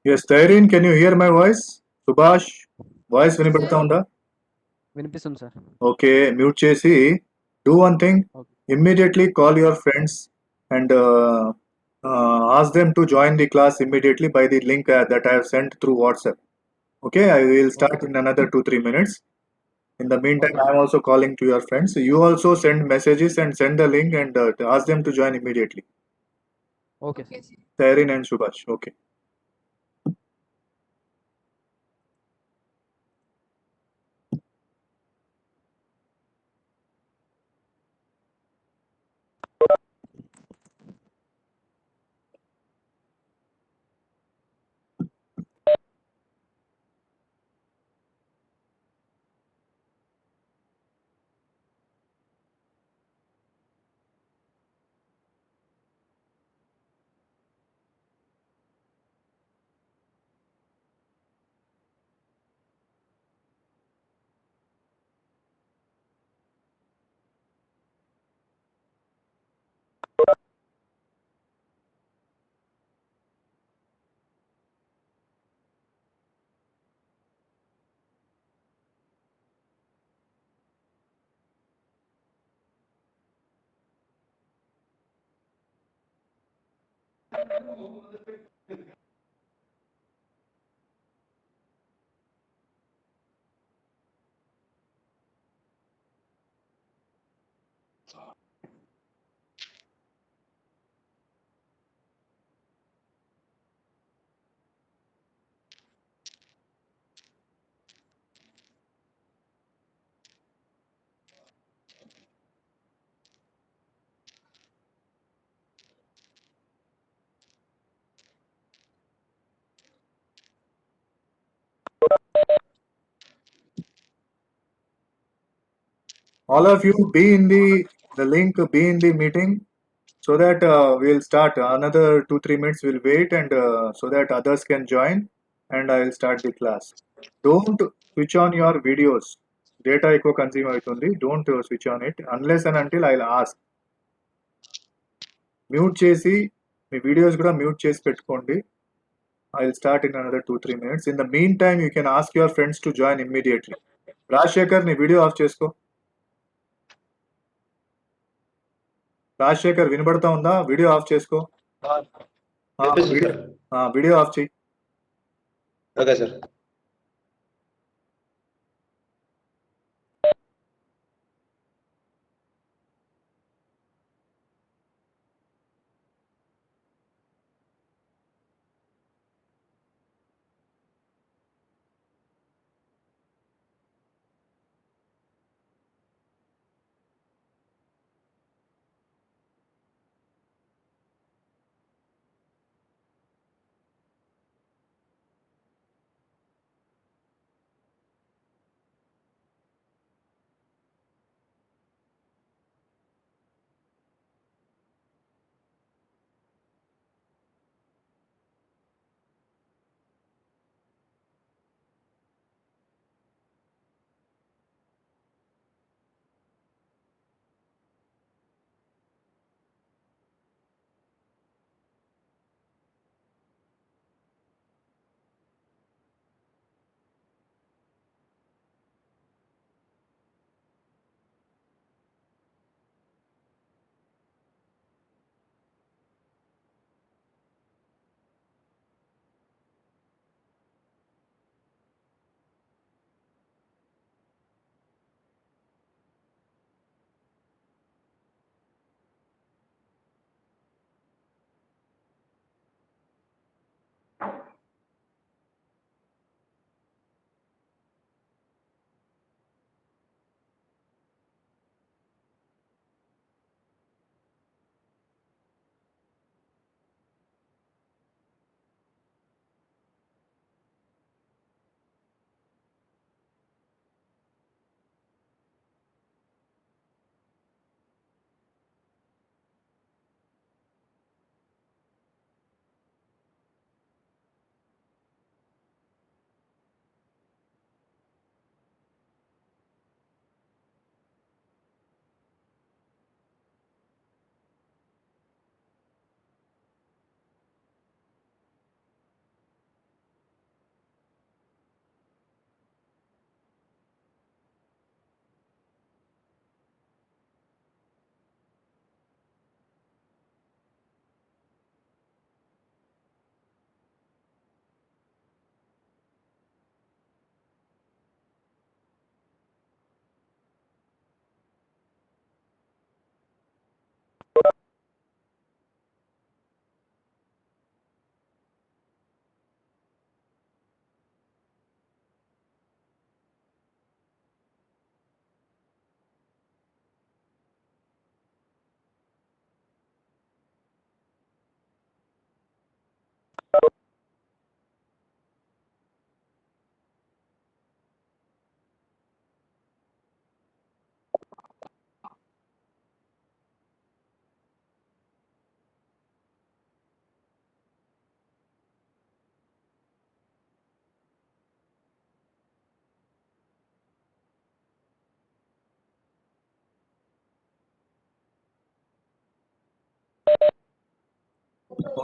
Yes, Tyrin, can you hear my voice? Subhash, voice వినపడతా ఉందా? వినిపిస్తుంది sir. Okay, mute చేసి do one thing. Okay. Immediately call your friends and ask them to join the class immediately by the link that I have sent through WhatsApp. Okay, I will okay start sir. in another 2-3 minutes. In the meantime, okay I am sir. also calling to your friends. You also send messages and send the link and ask them to join immediately. Okay sir. Tyrin and Subhash. Okay. All of you be in the link, be in the meeting so that we'll start another 2-3 minutes. We'll wait and so that others can join and I will start the class. Don't switch on your videos. Data ఎక్కువ consume అవుతుంది. Don't switch on it unless and until I'll ask. Mute చేసి మీ videos కూడా mute చేసి పెట్టుకోండి. I'll start in another 2-3 minutes. In the meantime, you can ask your friends to join immediately. Rajasekhar నీ video of చేసుకో. రాజశేఖర్ వినబడతా ఉందా? Video of చేసుకో. వినిపిస్తుంది sir. Video of చేయి. Okay sir.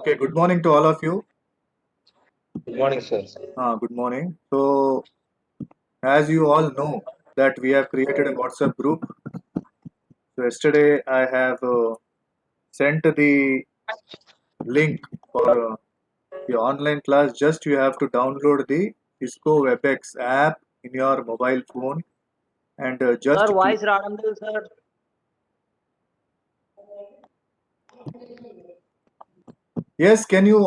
Okay, good morning to all of you. Good morning, sir. Good morning. So, as you all know, that we have created a WhatsApp group. So, yesterday I have sent the link for the online class. Just you have to download the Cisco WebEx app in your mobile phone and just sir click. Voice రావడం లేదు sir. Yes, can you?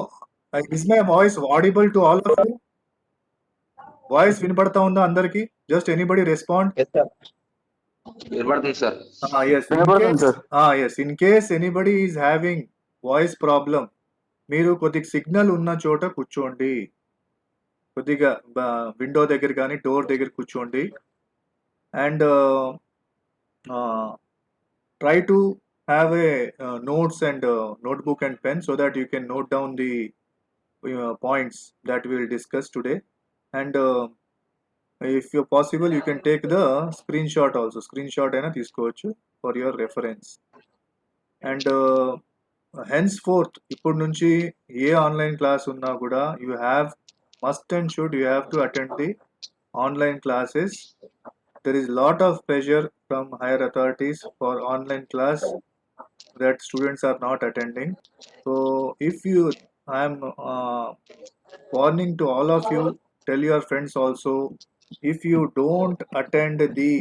Is my voice audible to all of you? Voice వినపడతా ఉందా అందరికి? Just anybody respond. Yes, sir. వినపడుతుంది sir. Yes, వినపడుతుంది sir. yes, in case anybody is having voice problem, మీరు కొద్దిగా signal ఉన్న చోట కూర్చోండి. కొద్దిగా విండో దగ్గర కానీ డోర్ దగ్గర కూర్చోండి and try to have a notes and notebook and pen so that you can note down the points that we will discuss today. And if you're possible, you can take the screenshot also. Screenshot అయినా తీసుకోవచ్చు for your reference. And henceforth, ఇప్పుడు నుంచి ఏ online class ఉన్నా కూడా you have must and should you have to attend the online classes. There is lot of pressure from higher authorities for online class that students are not attending. So if you, I am warning to all of you, tell your friends also, if you don't attend the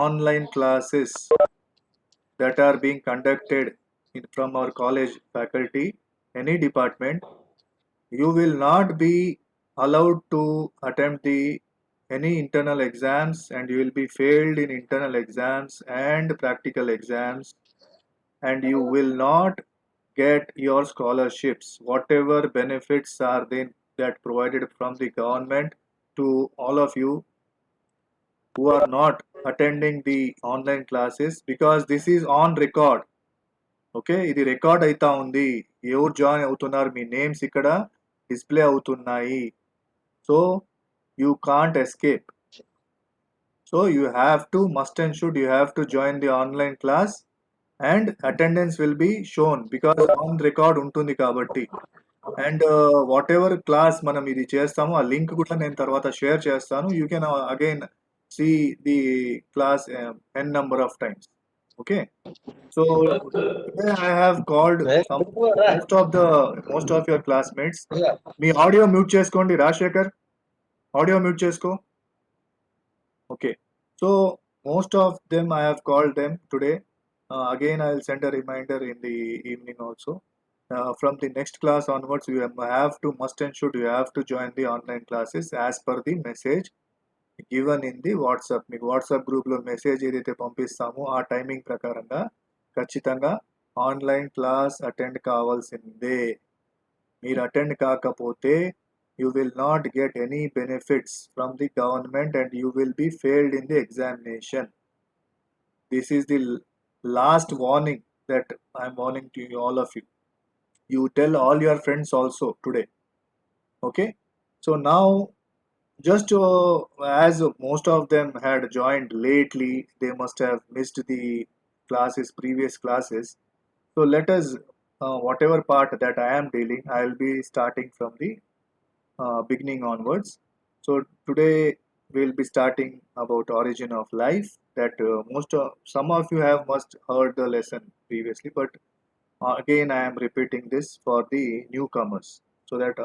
online classes that are being conducted from our college faculty, any department, you will not be allowed to attempt the any internal exams, and you will be failed in internal exams and practical exams, and you will not get your scholarships, whatever benefits are then that provided from the government to all of you who are not attending the online classes, because this is on record. Okay, ఇది record అవుతా ఉంది. ఎవరు join అవుతున్నారు, మీ names ఇక్కడ display అవుతున్నాయి. So you can't escape. So you have to must and should you have to join the online class and attendance will be shown because on record ఉంటుంది కాబట్టి. And what ever class మనం ఇది చేస్తామో ఆ link కూడా నేను తర్వాత share చేస్తాను. You can again see the class n number of times. Okay, so today I have called most of your classmates. Me audio mute చేసుకోండి రాజశేఖర్, ఆడియో మ్యూట్ చేసుకో. Okay, so most of them I have called them today. Again I will send a reminder in the evening also. From the next class onwards you have to must and should you have to join the online classes as per the message given in the WhatsApp. మీకు WhatsApp గ్రూప్లో message ఏదైతే పంపిస్తామో ఆ timing ప్రకారంగా ఖచ్చితంగా online class attend కావాల్సిందే. మీరు attend కాకపోతే you will not get any benefits from the government and you will be failed in the examination. This is the last warning that I'm warning to all of you. You tell all your friends also today. Okay, so now just as most of them had joined lately, they must have missed the previous classes. So let us whatever part that I am dealing, I will be starting from the beginning onwards. So today we'll be starting about origin of life, that some of you have must heard the lesson previously, but again I am repeating this for the newcomers so that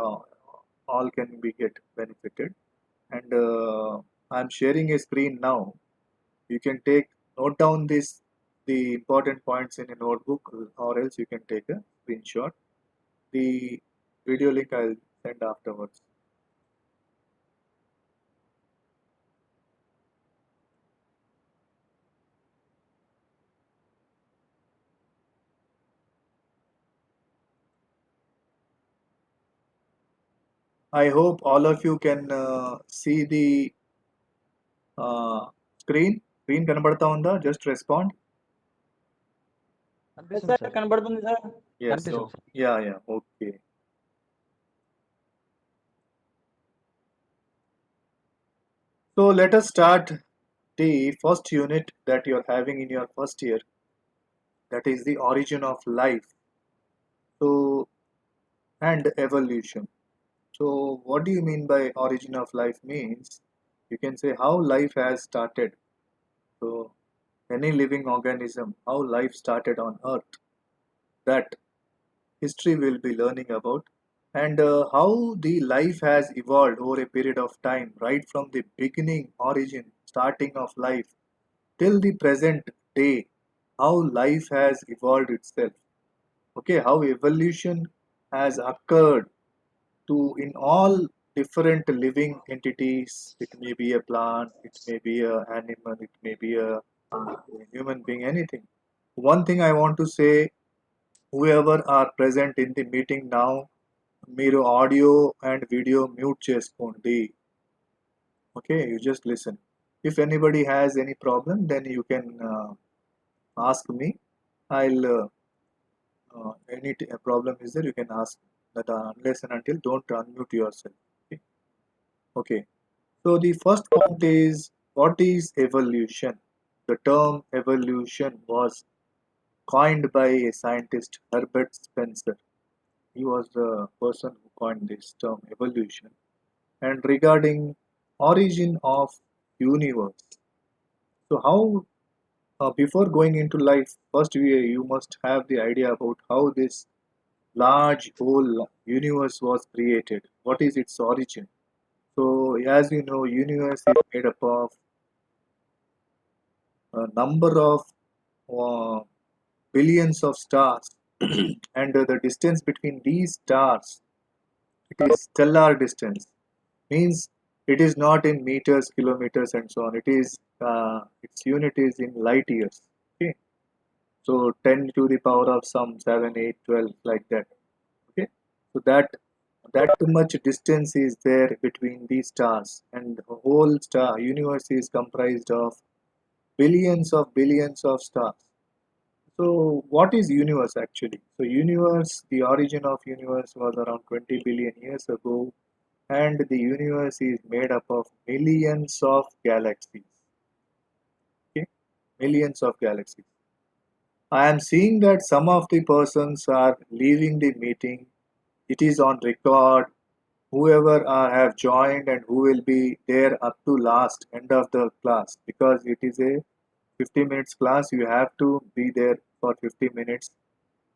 all can be get benefited. And I'm sharing a screen now. You can note down the important points in a notebook, or else you can take a screenshot. The video link I'll send afterwards. I hope all of you can see the screen. Screen కనబడతా ఉందా? Just respond. కనిపిస్తుంది sir కనబడుతుంది sir. Yes. కనిపిస్తుంది sir. Yeah. Okay. So let us start the first unit that you are having in your first year. That is the origin of life. So and evolution. So, what do you mean by origin of life means? You can say how life has started. So, any living organism, how life started on Earth, that history will be learning about, and how the life has evolved over a period of time, right from the beginning, origin, starting of life till the present day, how life has evolved itself. Okay, how evolution has occurred to in all different living entities. It may be a plant, it may be a animal, it may be a human being, anything. One thing I want to say, whoever are present in the meeting now, మీరు audio and video mute చేసుకోండి. Okay, you just listen. If anybody has any problem, then you can ask me. I'll a problem is there, you can ask that unless and until don't unmute yourself. Okay. Okay. So the first point is, what is evolution? The term evolution was coined by a scientist, Herbert Spencer. He was the person who coined this term evolution. And regarding origin of universe. So how before going into life, first you must have the idea about how this large whole universe was created. What is its origin? So as you know, universe is made up of a number of uh, billions of stars, and the distance between these stars, it is stellar distance. Means it is not in meters, kilometers, and so on. It is its unit is in light years. Okay, so 10 to the power of some 7, 8, 12, like that. Okay, so that much distance is there between these stars, and the whole star universe is comprised of billions of stars. So what is universe actually? So universe, the origin of universe was around 20 billion years ago, and the universe is made up of millions of galaxies. Okay, millions of galaxies. I am seeing that some of the persons are leaving the meeting. It is on record. Whoever have joined and who will be there up to last end of the class, because it is a 50 minutes class, you have to be there for 50 minutes,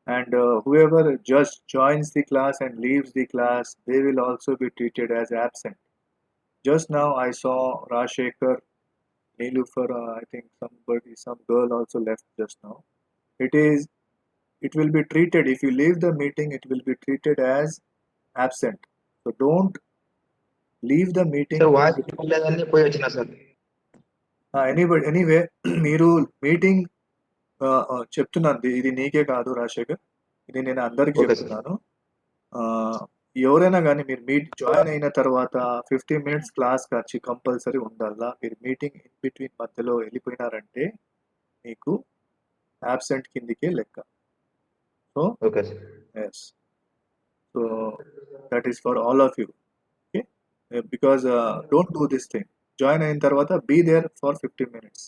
and whoever just joins the class and leaves the class, they will also be treated as absent. Just now I saw Rashekar, Nilufar, I think some girl also left just now. It will be treated, if you leave the meeting, it will be treated as absent. So don't leave the meeting. Sir voice లేదని పోయి వచ్చిన sir. Anybody, anyway, మీరు meeting చెప్తున్నాను, ఇది నీకే కాదు రాజశేఖర్, ఇది నేను అందరికి ఓకే సార్. చెప్తున్నాను. ఎవరైనా కానీ మీరు జాయిన్ అయిన తర్వాత 15 మినిట్స్ క్లాస్ వచ్చి కంపల్సరీ ఉండాలా. మీరు మీటింగ్ ఇన్ బిట్వీన్ మధ్యలో వెళ్ళిపోయినారంటే మీకు absent కిందికే లెక్క. So okay sir. Yes, so that is for all of you. Okay, because don't do this thing. Join అయిన తర్వాత be there for 15 minutes.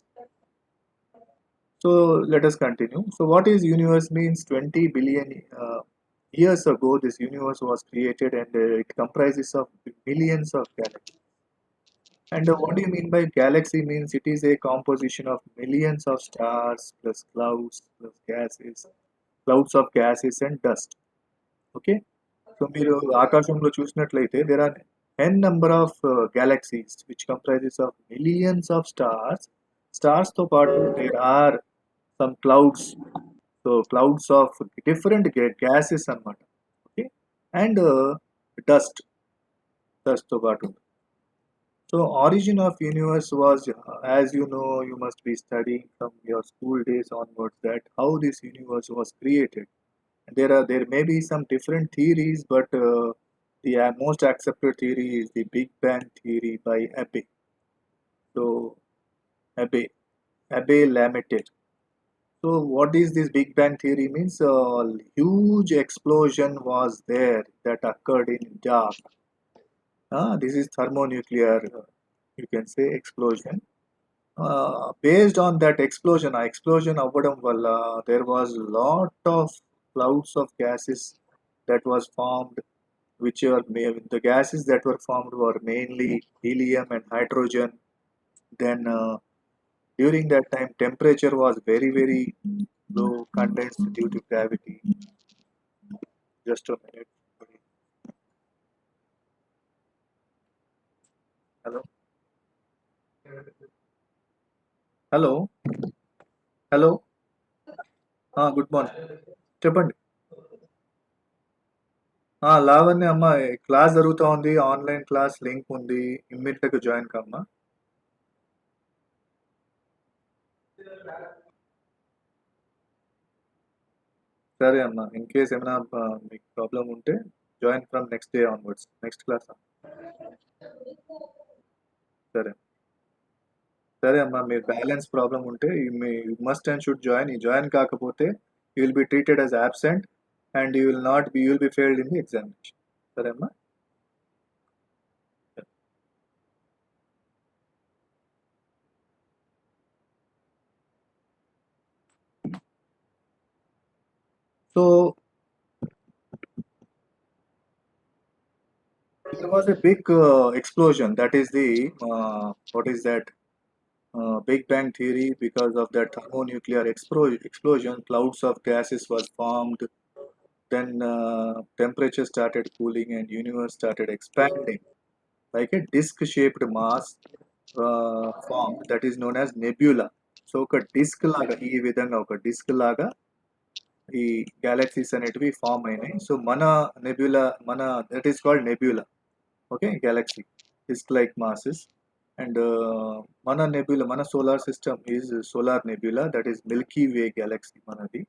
So let us continue. So what is universe means? 20 billion years ago this universe was created, and it comprises of millions of galaxies. And what do you mean by galaxy? Means it is a composition of millions of stars plus clouds plus gases, clouds of gases and dust. Okay, so మీరు ఆకాశంలో చూసినట్లయితే there are n number of galaxies which comprises of millions of stars. Stars తో పాటు there are some clouds, so clouds of different gases అన్నమాట. Okay, and dust తో పాటు. So origin of universe was, as you know, you must be studying from your school days onwards, that how this universe was created. There may be some different theories, but the most accepted theory is the Big Bang theory by Abbe. So Abbe Lamette. So what is this Big Bang theory means? A huge explosion was there that occurred in dark. This is thermonuclear, you can say, explosion. Based on that explosion అవ్వడం వల్ల there was lot of clouds of gases that was formed, which are the gases that were formed were mainly helium and hydrogen. Then during that time, temperature was very low, condensed due to gravity. Just a minute. Hello. Hello. Hello. Good morning. చెప్పండి. లావణ్య అమ్మ, class జరుగుతూ ఉంది, online class link ఉంది, ఇమ్మీడియట్గా join కమ్మా. సరే అమ్మా, in case ఏమైనా మీకు ప్రాబ్లం ఉంటే join from next day onwards, next class. సరే సరే అమ్మా, మీరు బ్యాలెన్స్ ప్రాబ్లం ఉంటే you must and should join. ఈ జాయిన్ కాకపోతే you will be treated as absent and you will not be, you will be failed in the examination. సరే అమ్మా. So there was a big explosion. That is the what is that? Big Bang theory. Because of that thermonuclear explosion, clouds of gases was formed. Then temperature started cooling and universe started expanding like a disc-shaped mass formed that is known as nebula. So ఒక disc లాగా, ఈ విధంగా ఒక disc లాగా ఈ galaxies అనేటివి form అయినాయి. So మన నెబ్యులా, మన that is called nebula. Okay, galaxy disk-like masses. And మన nebula, మన solar system is solar nebula, that is Milky Way galaxy manadi.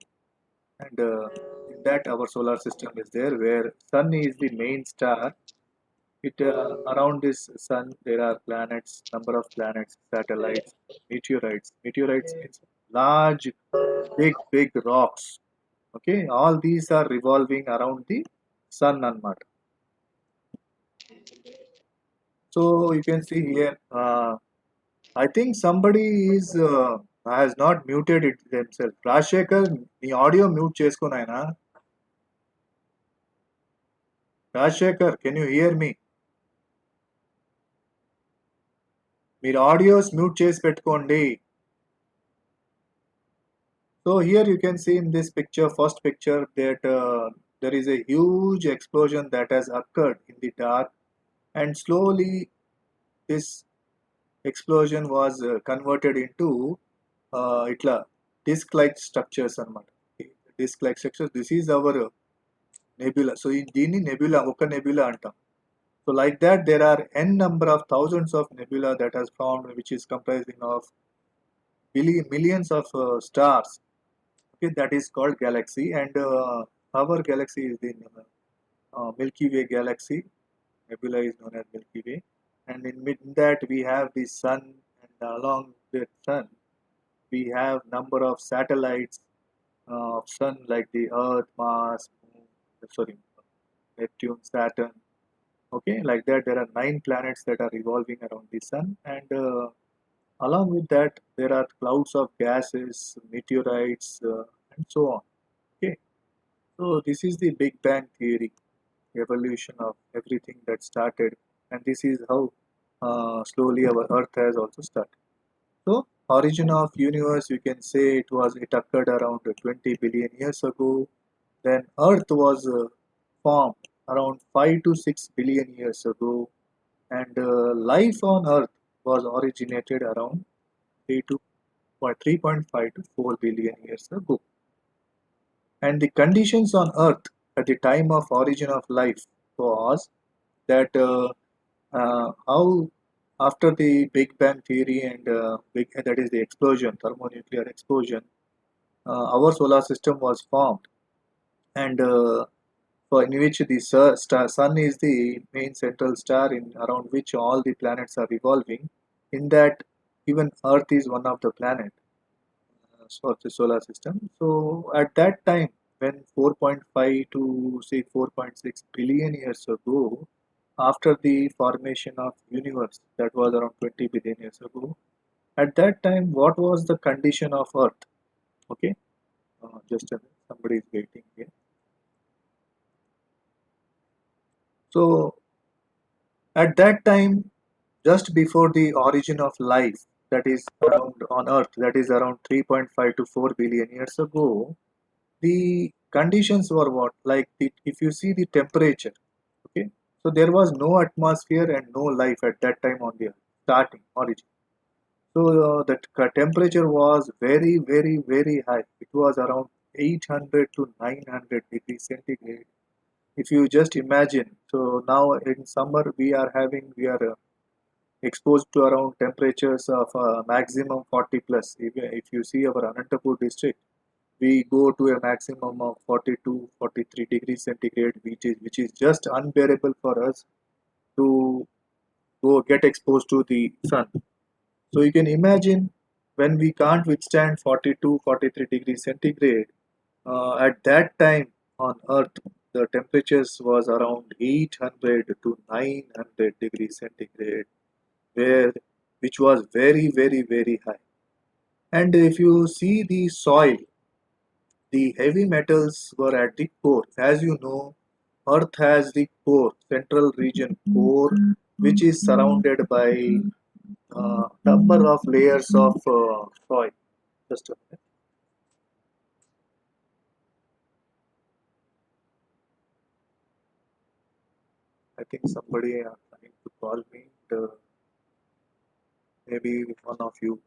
And in that our solar system is there, where sun is the main star. It around this sun there are planets, number of planets, satellites, meteorites. Meteorites means large, big rocks. Okay, all these are revolving around the sun anamata. So you can see here, I think somebody is has not muted it themselves. Rajshekhar, నీ audio mute చేసుకో నాయనా. Rajshekhar, can you hear me? మీరు audios mute చేసి పెట్టుకోండి. So here you can see in this picture, first picture, that there is a huge explosion that has occurred in the dark, and slowly this explosion was converted into itla disc-like structures anamata. Disc-like structures. This is our nebula. So దీన్ని nebula, ఒక nebula అంటాం. So like that, there are n number of thousands of nebula that has formed, which is comprising of millions of stars. Okay, that is called galaxy. And our galaxy is the Milky Way galaxy. Nebula is known as Milky Way. And in that we have the sun, and along the sun we have number of satellites of sun, like the Earth, Mars, Moon, sorry, Neptune, Saturn. Okay, like that there are 9 planets that are revolving around the sun. And along with that there are clouds of gases, meteorites, and so on. Okay, so this is the Big Bang theory, evolution of everything that started, and this is how slowly our Earth has also started. So origin of universe, you can say it occurred around 20 billion years ago. Then Earth was formed around 5 to 6 billion years ago, and life on Earth was originated around 3.5 to 4 billion years ago. And the conditions on Earth at the time of origin of life was that how after the Big Bang theory and that is the explosion, thermonuclear explosion, our solar system was formed, and for in which the sun is the main central star in around which all the planets are revolving. In that, even Earth is one of the planet of the solar system. So at that time, when 4.5 to say 4.6 billion years ago, after the formation of universe, that was around 20 billion years ago, at that time what was the condition of Earth? Okay, just a minute, somebody is waiting here. So at that time, just before the origin of life, that is around on Earth, that is around 3.5 to 4 billion years ago, the conditions were what? Like if you see the temperature, okay, so there was no atmosphere and no life at that time on the Earth, starting origin. So that temperature was very, very, very high. It was around 800 to 900 degrees centigrade. If you just imagine, so now in summer we are exposed to around temperatures of maximum 40 plus. If you see our Anantapur district, we go to a maximum of 42, 43 degrees centigrade, which is just unbearable for us to go get exposed to the sun. So you can imagine when we can't withstand 42, 43 degrees centigrade, at that time on Earth, the temperatures was around 800 to 900 degrees centigrade, where which was very, very, very high. And if you see the soil, the heavy metals were at the core. As you know, Earth has the core, central region core, which is surrounded by number of layers of soil. Just a minute. I think somebody are trying to call me. Maybe one of you.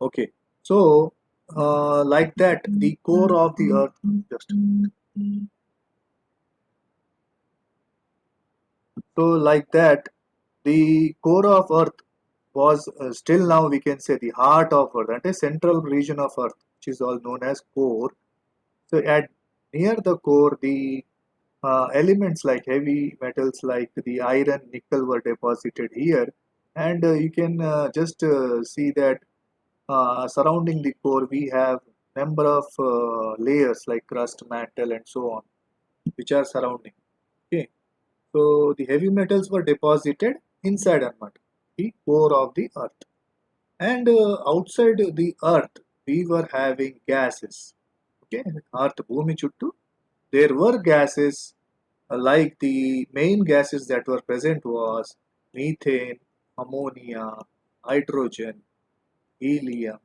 Okay. So, like that, the core of the Earth. Just so like that, the core of Earth was still now we can say the heart of Earth, and a central region of Earth, which is all known as core. So at near the core, the elements like heavy metals like the iron, nickel were deposited here, and you can just see that surrounding the core we have number of layers like crust, mantle, and so on, which are surrounding. Okay, so the heavy metals were deposited inside Anmat, the core of the Earth. And outside the Earth, we were having gases. Okay, Earth Bhumi Chuttu, there were gases like the main gases that were present was methane, ammonia, hydrogen, helium,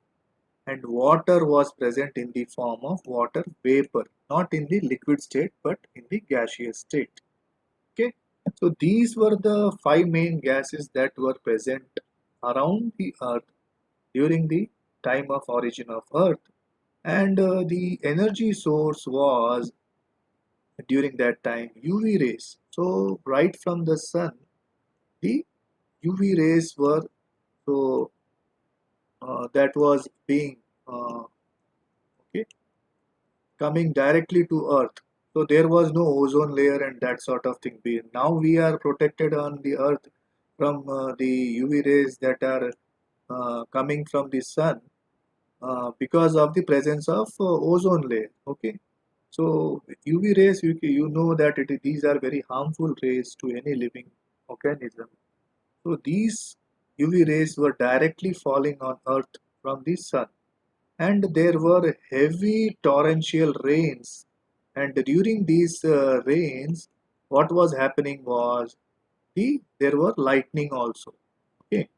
and water was present in the form of water vapor, not in the liquid state but in the gaseous state. Okay, so these were the five main gases that were present around the Earth during the time of origin of Earth, and the energy source was during that time UV rays. So right from the sun, the UV rays were so that was being okay coming directly to Earth. So there was no ozone layer and that sort of thing. Now we are protected on the Earth from the UV rays that are coming from the sun because of the presence of ozone layer. Okay, so UV rays, you know that these are very harmful rays to any living organism. So these UV rays were directly falling on Earth from the sun, and there were heavy torrential rains. And during these rains, what was happening was there were lightning also. Okay,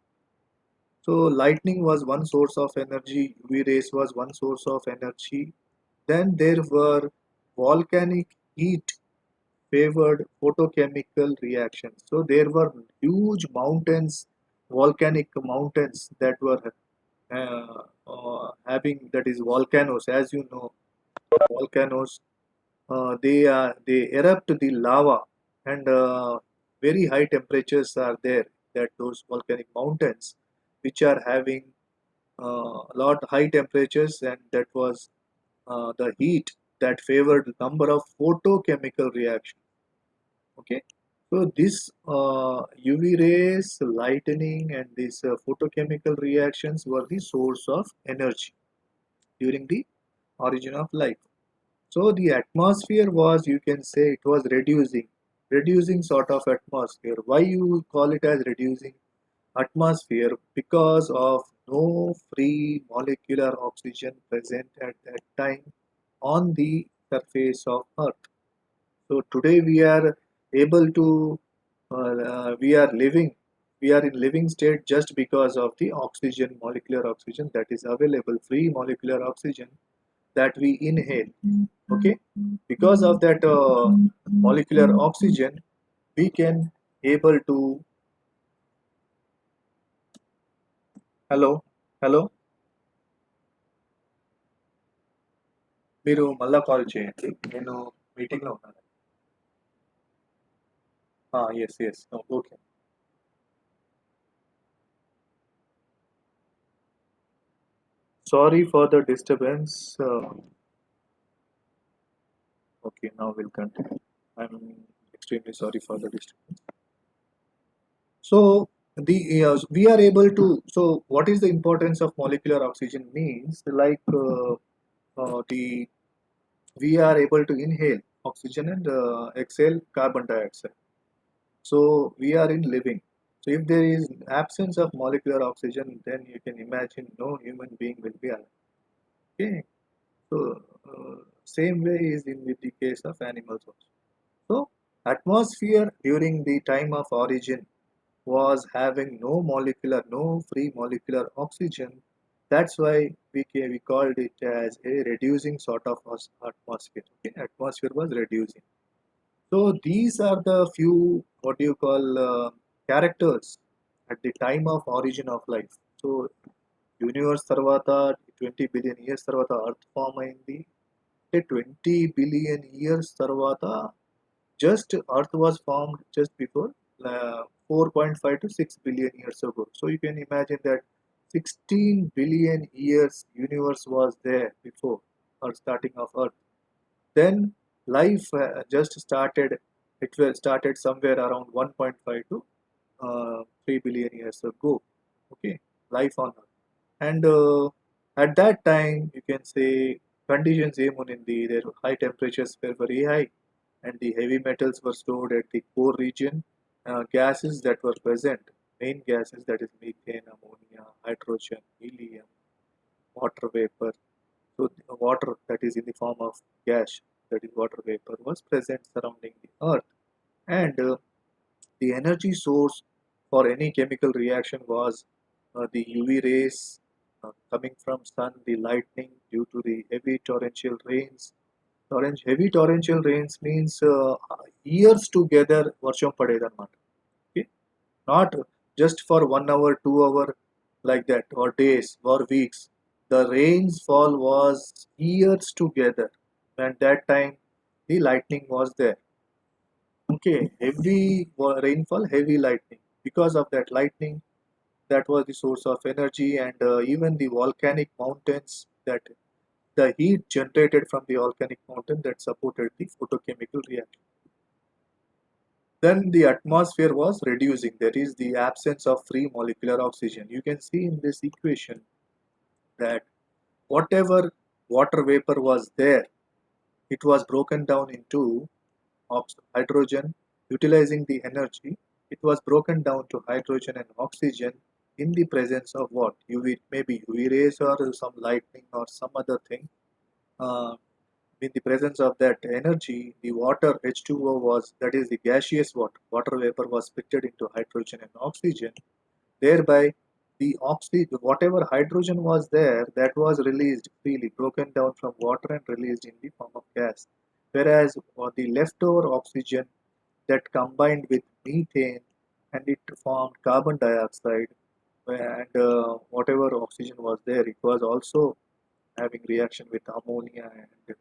so lightning was one source of energy, UV rays was one source of energy. Then there were volcanic heat favored photochemical reactions. So there were huge mountains, volcanic mountains that were having that is volcanoes. As you know, volcanoes they erupt the lava, and very high temperatures are there. That those volcanic mountains, which are having a lot high temperatures, and that was the heat that favored number of photochemical reactions. Okay, so this UV rays, lightning, and these photochemical reactions were the source of energy during the origin of life. So the atmosphere was, you can say, it was reducing sort of atmosphere. Why you call it as reducing atmosphere? Because of no free molecular oxygen present at that time on the surface of Earth. So today we are able to, we are living, we are in living state just because of the oxygen, molecular oxygen that is available, free molecular oxygen that we inhale. Okay, because of that molecular oxygen, we can able to. Hello hello మీరు మళ్ళా call చేయండి నేను మీటింగ్లో ఉన్నాను yes yes okay sorry for the disturbance okay now will continue I'm extremely sorry for the disturbance. So the we are able to. So what is the importance of molecular oxygen means like the we are able to inhale oxygen and exhale carbon dioxide. So we are in living. So if there is absence of molecular oxygen, then you can imagine no human being will be alive. Okay. So same way is in with the case of animals also. So atmosphere during the time of origin was having no free molecular oxygen. That's why we called it as a reducing sort of atmosphere. Okay? Atmosphere was reducing. So these are the few what do you call characters at the time of origin of life. So universe తర్వాత 20 billion years తర్వాత earth form అయింది అంటే 20 billion years తర్వాత just earth was formed just before 4.5 to 6 billion years ago. So you can imagine that 16 billion years universe was there before or starting of earth. Then life just started. It was started somewhere around 1.5 to 3 billion years ago. Okay, life on earth. And at that time you can say conditions ఏమునింది there high temperatures were very high and the heavy metals were stored at the core region. Gases that were present, main gases that is methane, ammonia, hydrogen, helium, water vapor. So the water that is in the form of gas, that is water vapor, was present surrounding the earth. And the energy source for any chemical reaction was the UV rays coming from sun, the lightning due to the heavy torrential rains. Heavy torrential rains means years together వర్షం పడేదన్నమాట. Okay? Not just for 1 hour, 2 hour like that, or days or weeks. The rainfall was years together, and that time the lightning was there. Okay, heavy rainfall, heavy lightning. Because of that lightning, that was the source of energy, and even the volcanic mountains that the heat generated from the volcanic mountain that supported the photochemical reaction. Then the atmosphere was reducing. There is the absence of free molecular oxygen. You can see in this equation that whatever water vapor was there, it was broken down into hydrogen, utilizing the energy. It was broken down to hydrogen and oxygen in the presence of what? UV, maybe UV rays or some lightning or some other thing. Uh, in the presence of that energy, the water H2O was, that is the gaseous water vapor was split into hydrogen and oxygen. Thereby, the oxygen, whatever hydrogen was there, that was released freely, broken down from water and released in the form of gas. Whereas the leftover oxygen that combined with methane and it formed carbon dioxide, and whatever oxygen was there, it was also having reaction with ammonia and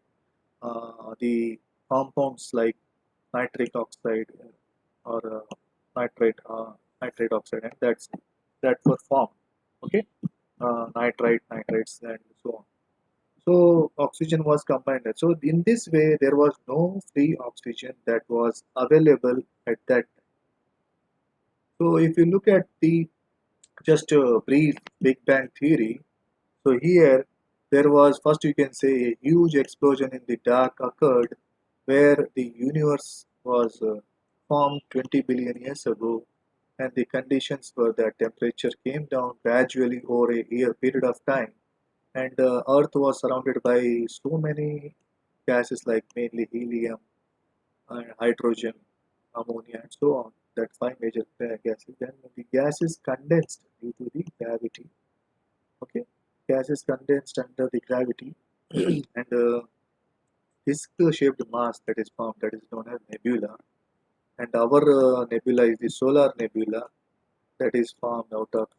the compounds like nitric oxide or nitrate nitrate oxide, and that were formed. Okay, nitrates and so on. So oxygen was combined. So in this way, there was no free oxygen that was available at that time. So if you look at the just a brief Big Bang theory, so here there was first you can say a huge explosion in the dark occurred where the universe was formed 20 billion years ago, and the conditions were that temperature came down gradually over a year period of time, and Earth was surrounded by so many gases like mainly helium, hydrogen, ammonia, and so on. That five major gases. Then the gas is condensed due to the gravity. Okay, gas is condensed under the gravity, and disk-shaped mass that is formed, that is known as nebula. And our nebula is the solar nebula that is formed out of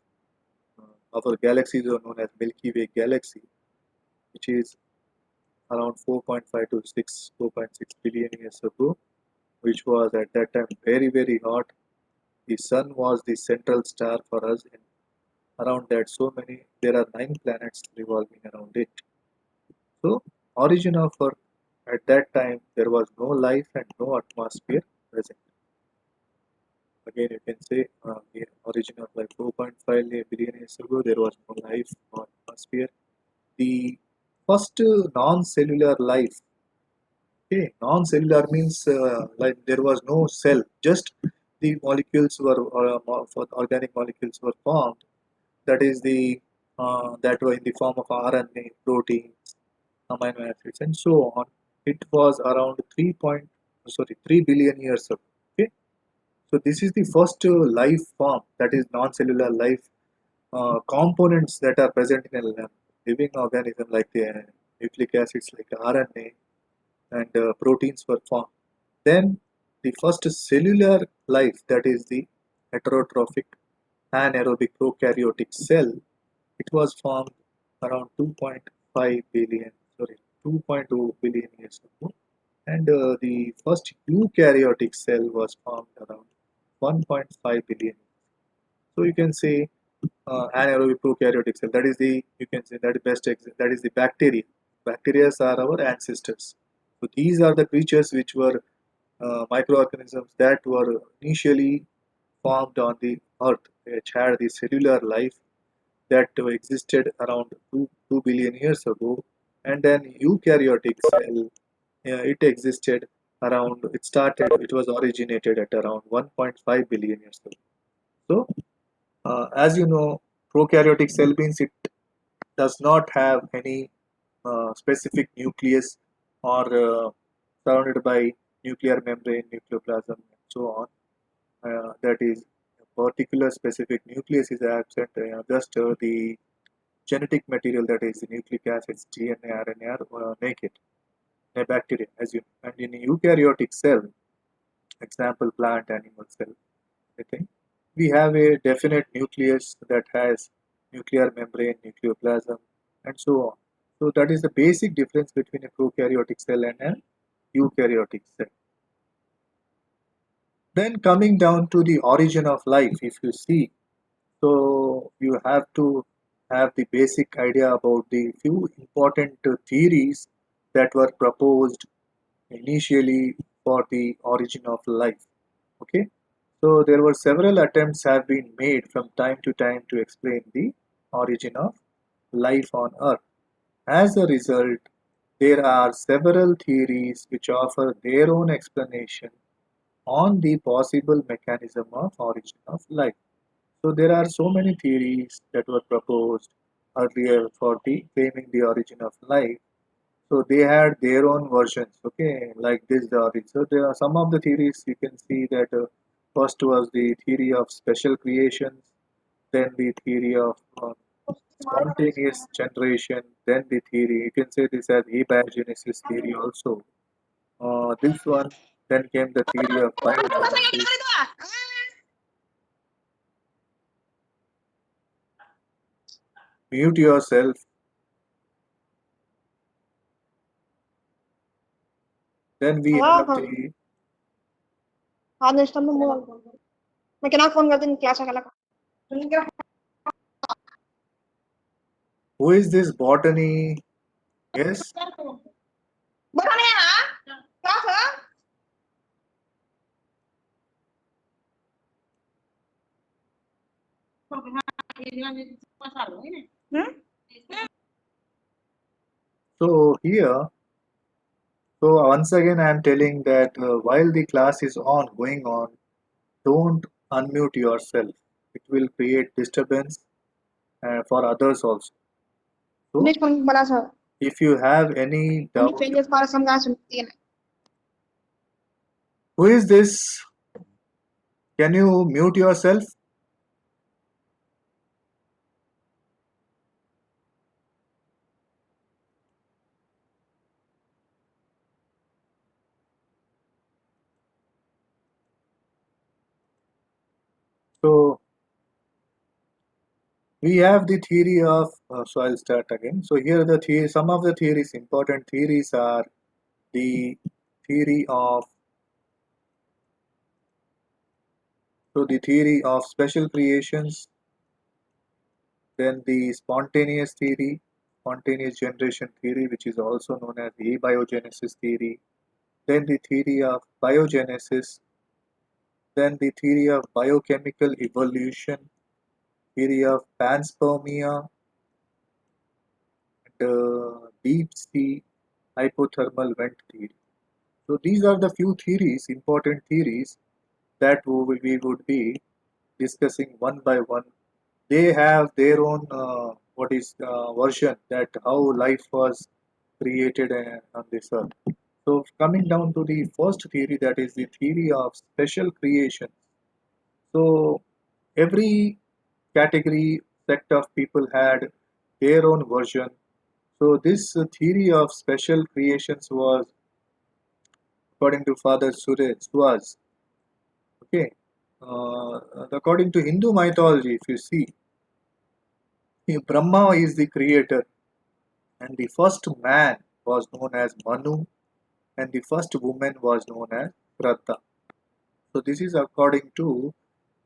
our galaxy is known as Milky Way galaxy, which is around 4.5 to 4.6 billion years ago, which was at that time very, very hot. The sun was the central star for us, and around that, there are nine planets revolving around it. So, origin of Earth at that time, there was no life and no atmosphere present. Again, you can say the origin of like 4.5 billion years ago, there was no life, no atmosphere. The first non-cellular life. Okay, non-cellular means like there was no cell, just the molecules were organic molecules were formed. That is that were in the form of RNA, proteins, amino acids, and so on. It was around 3 billion years ago. Okay, so this is the first life form, that is non-cellular life components that are present in a living organism, like the nucleic acids like RNA and proteins were formed. Then the first cellular life, that is the heterotrophic anaerobic prokaryotic cell, it was formed around 2.5 billion, sorry, 2.2 billion years ago. And the first eukaryotic cell was formed around 1.5 billion. So you can say anaerobic prokaryotic cell. That is the, you can say that that is the bacteria. Bacteria are our ancestors. So these are the creatures which were microorganisms that were initially formed on the earth, which had the cellular life that existed around 2 billion years ago. And then eukaryotic cell, it existed around, it was originated at around 1.5 billion years ago. So as you know, prokaryotic cell means it does not have any specific nucleus or surrounded by nuclear membrane, nucleoplasm, and so on. That is, a particular specific nucleus is absent. Just the genetic material, that is the nucleic acids, DNA, RNA, are naked in a bacteria, as you know. And in a eukaryotic cell, example plant, animal cell, anything, we have a definite nucleus that has nuclear membrane, nucleoplasm, and so on. So that is the basic difference between a prokaryotic cell and a eukaryotic cell. Then coming down to the origin of life, if you see, so you have to have the basic idea about the few important theories that were proposed initially for the origin of life. Okay, so there were several attempts have been made from time to time to explain the origin of life on Earth. As a result, there are several theories which offer their own explanation on the possible mechanism of origin of life. So there are so many theories that were proposed earlier for the claiming the origin of life. So they had their own versions, okay, like this the origin. So there are some of the theories you can see that first was the theory of special creations, then the theory of spontaneous generation, then the theory, you can say this as abiogenesis theory also. This one, then came the theory of biogenesis. Mute yourself. Then we हाँ have हाँ the हाँ next time मैं मैं क्या phone कर दूँ class का who is this botany? Yes, बता नहीं है क्लास है so here, so once again I am telling that while the class is going on, don't unmute yourself. It will create disturbance for others also. So next phone बड़ा सा if you have any उन्हीं doubt, pages पर समझा सुनती है Who is this? Can you mute yourself? So we have the theory of. So I'll start again. So here the theory. Some of the theories, important theories, are the theory of. So the theory of special creations, then the spontaneous theory, spontaneous generation theory, which is also known as abiogenesis theory, then the theory of biogenesis, then the theory of biochemical evolution, theory of panspermia, and deep sea hypothermal vent theory. So these are the few theories, important theories that we would be discussing one by one. They have their own version that how life was created on this earth. So coming down to the first theory, that is the theory of special creation. So every category sect of people had their own version. So this theory of special creations was, according to Father Suaz, okay. According to Hindu mythology, if you see, Brahma is the creator, and the first man was known as Manu, and the first woman was known as Shraddha. So this is according to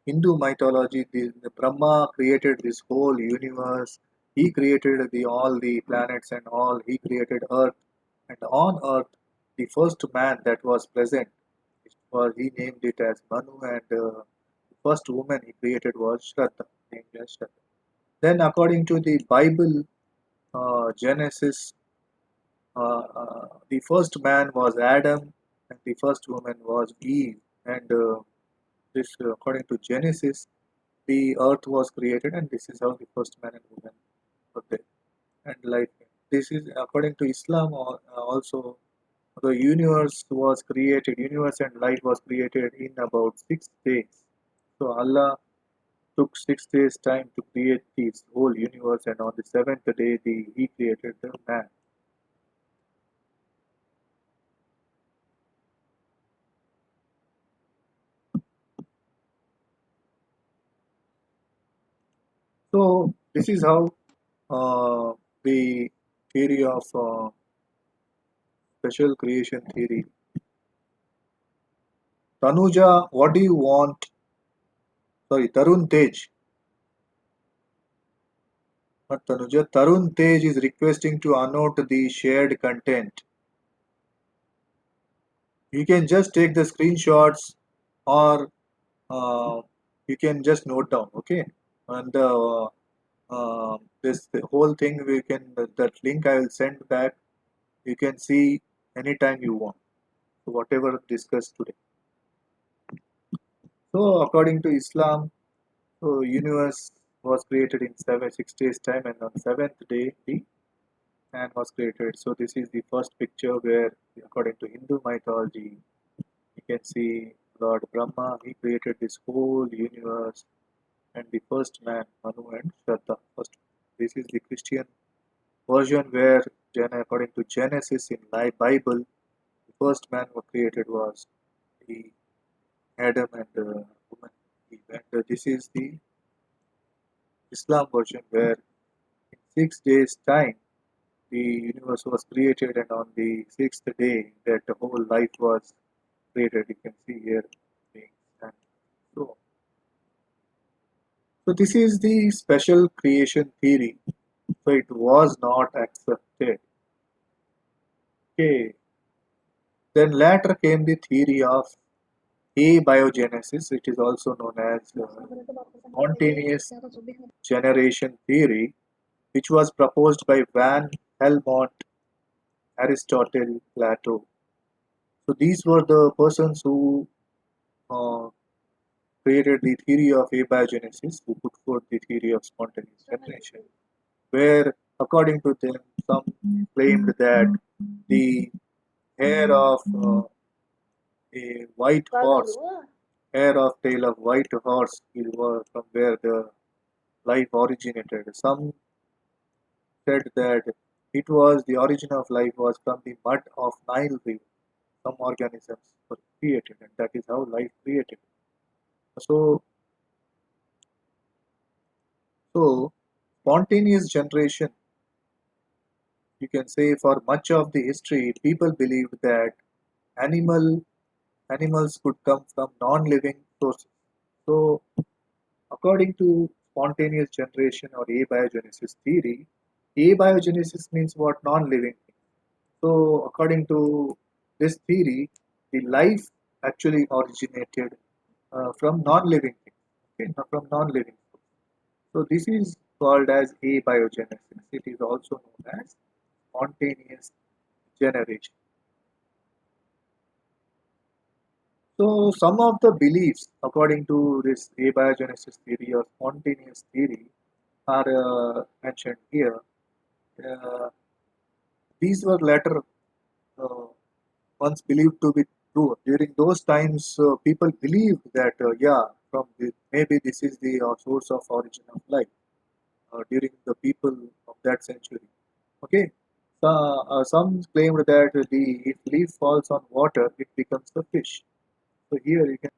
Hindu mythology. The Brahma created this whole universe. He created all the planets and all. He created Earth, and on Earth, the first man that was present he named it as Manu, and the first woman he created was Shraddha, named as Shraddha. Then, according to the Bible, Genesis, the first man was Adam, and the first woman was Eve. And according to Genesis, the earth was created, and this is how the first man and woman were there. And like this is according to Islam, also the universe was created, universe and life was created in about 6 days. So Allah took 6 days time to create this whole universe, and on the seventh day, He created the man. So this is how the theory of special creation theory. Tanuja, what do you want? Sorry, Tarun Tej. Not Tanuja. Tarun Tej is requesting to annotate the shared content. You can just take the screenshots, or you can just note down, okay? And this the whole thing we can that link I will send back. You can see anytime you want. So whatever discussed today. So according to Islam, so universe was created in 6 days time, and on seventh day the man was created. So this is the first picture where, according to Hindu mythology, you can see Lord Brahma. He created this whole universe, and the first man, Manu and Shraddha. First, this is the Christian version where, according to Genesis in the Bible, the first man who created was the Adam and woman Eve. And this is the Islam version where in 6 days' time the universe was created, and on the sixth day that the whole life was created. You can see here beings and so on. So this is the special creation theory. So it was not accepted. Okay. Then later came the theory of abiogenesis. It is also known as spontaneous generation theory, which was proposed by Van Helmont, Aristotle, Plato. So these were the persons who uh, created the theory of abiogenesis, who put forth the theory of spontaneous generation, where, according to them, some claimed that the hair of a white horse, hair of tail of white horse is from where the life originated. Some said that it was the origin of life was from the mud of Nile River. Some organisms were created, and that is how life created. So, so spontaneous generation, you can say, for much of the history, people believed that animal animals could come from non-living sources. So, according to spontaneous generation or abiogenesis theory, abiogenesis means what? Non-living. So, according to this theory, the life actually originated from non-living things, okay, from non-living. So, this is called as abiogenesis. It is also known as spontaneous generation. So, some of the beliefs according to this abiogenesis theory or spontaneous theory are mentioned here. Uh, these were later uh, once believed to be true. During those times, people believed that, yeah, maybe this is the source of origin of life during the people of that century. Okay, some claimed that if leaf falls on water, it becomes a fish. So here you can.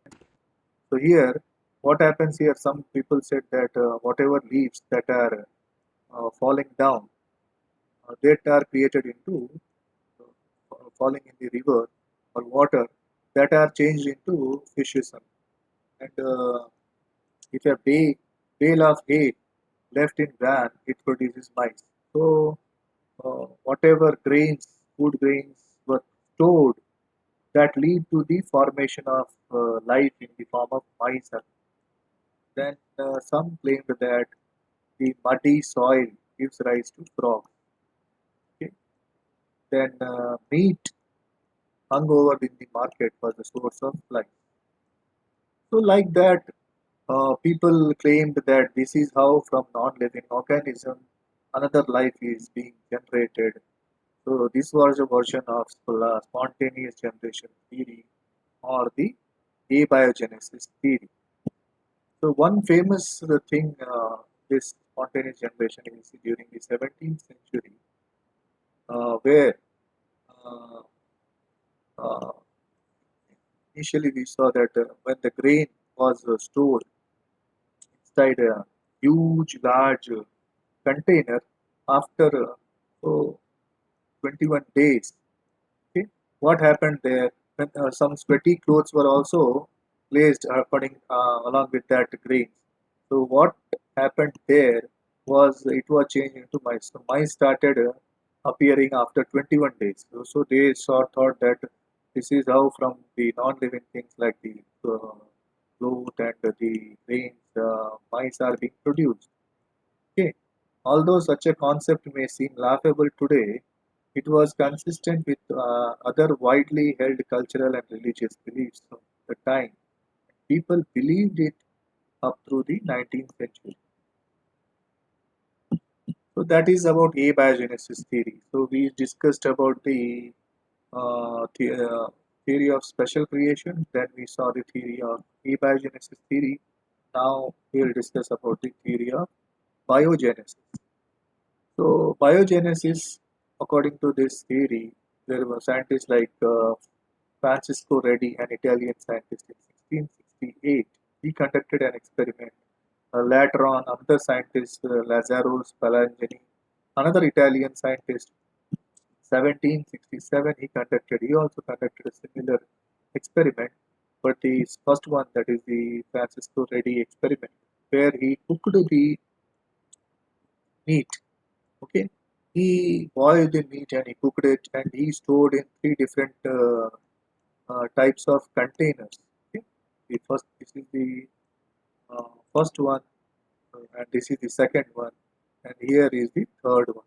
So here, what happens here? Some people said that whatever leaves that are falling down, that are created into falling in the river or water, that are changed into fishes. And if a bale of hay left in van, it produces mice. So whatever grains, food grains were stored that lead to the formation of life in the form of mice. Then some claimed that the muddy soil gives rise to frogs. Okay. Then meat hung over in the market was the source of life. So, like that, people claimed that this is how from non-living organism another life is being generated. So, this was a version of spontaneous generation theory or the abiogenesis theory. So, one famous thing this spontaneous generation is during the 17th century, where uh, uh, initially we saw that when the grain was stored inside a huge, large container after so 21 days. Okay, what happened there? When, some sweaty clothes were also placed along with that grain. So what happened there was it was changed into mice. So mice started appearing after 21 days. So they thought that this is how from the non-living things like the cloth and the grains, mice are being produced. Okay. Although such a concept may seem laughable today, it was consistent with other widely held cultural and religious beliefs of the time. People believed it up through the 19th century. So that is about abiogenesis theory. So we discussed about the theory of special creation. Then we saw the theory of abiogenesis theory. Now we will discuss about the theory of biogenesis. So biogenesis, according to this theory, there were scientists like Francisco Redi, an Italian scientist in 1668. He conducted an experiment. Later on, another scientist, Lazzaro Spallanzani, another Italian scientist, 1767, he also conducted a similar experiment. But the first one, that is the Francisco Redi experiment, where he cooked the meat. Okay, he boiled the meat and he cooked it, and he stored in three different types of containers. Okay, this is the first one, and this is the second one, and here is the third one.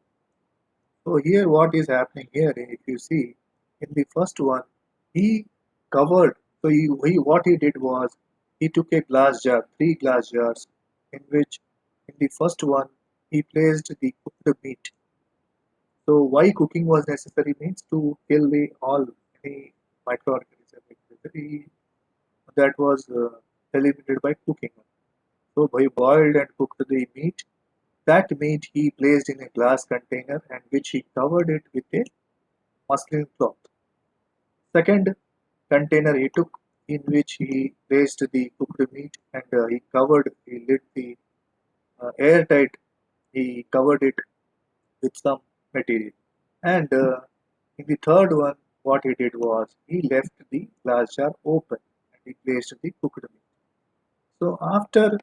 So here, what is happening here? If you see, in the first one, he covered. So what he did was he took a glass jar, three glass jars, in which in the first one he placed the cooked meat. So why cooking was necessary means to kill the all any microorganism that was eliminated by cooking. So he boiled and cooked the meat. That meat he placed in a glass container and which he covered it with a muslin cloth. Second container he took in which he placed the cooked meat and he lit the airtight, he covered it with some material. And in the third one, what he did was he left the glass jar open and he placed the cooked meat. So after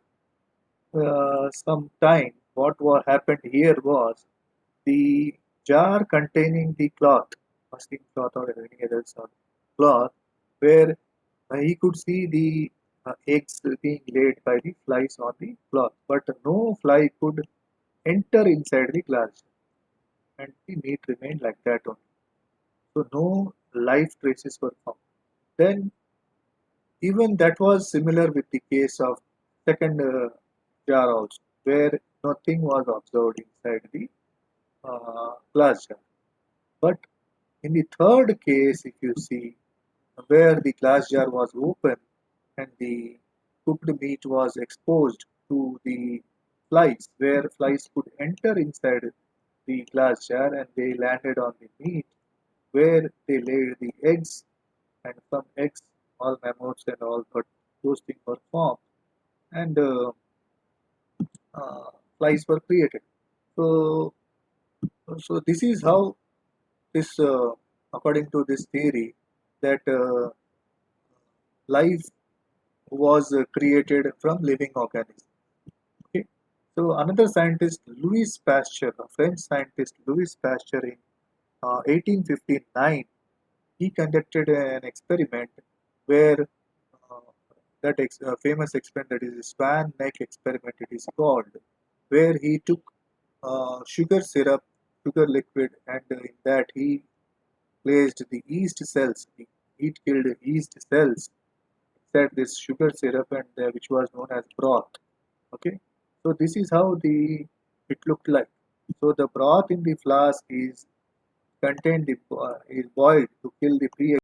some time, what happened here was the jar containing the cloth, muslin cloth or any other sort of cloth, where he could see the eggs being laid by the flies on the cloth, but no fly could enter inside the glass, and the meat remained like that only. So no life traces were found. Then even that was similar with the case of second jar also, where nothing was observed inside the glass jar. But in the third case, if you see, where the glass jar was open and the cooked meat was exposed to the flies, where flies could enter inside the glass jar and they landed on the meat, where they laid the eggs, and from eggs, all mammoths and all, but those things were formed, and uh, flies were created. So, so this is how this, according to this theory, that life was created from living organisms. Okay. So another scientist, Louis Pasteur, a French scientist, Louis Pasteur, in 1859, he conducted an experiment where famous experiment, that is Swan neck experiment, it is called, where he took sugar syrup, sugar liquid, and in that he placed the yeast cells, the heat killed yeast cells inside this sugar syrup, and which was known as broth. Okay, so this is how the it looked like. So the broth in the flask is contained the, is boiled to kill the free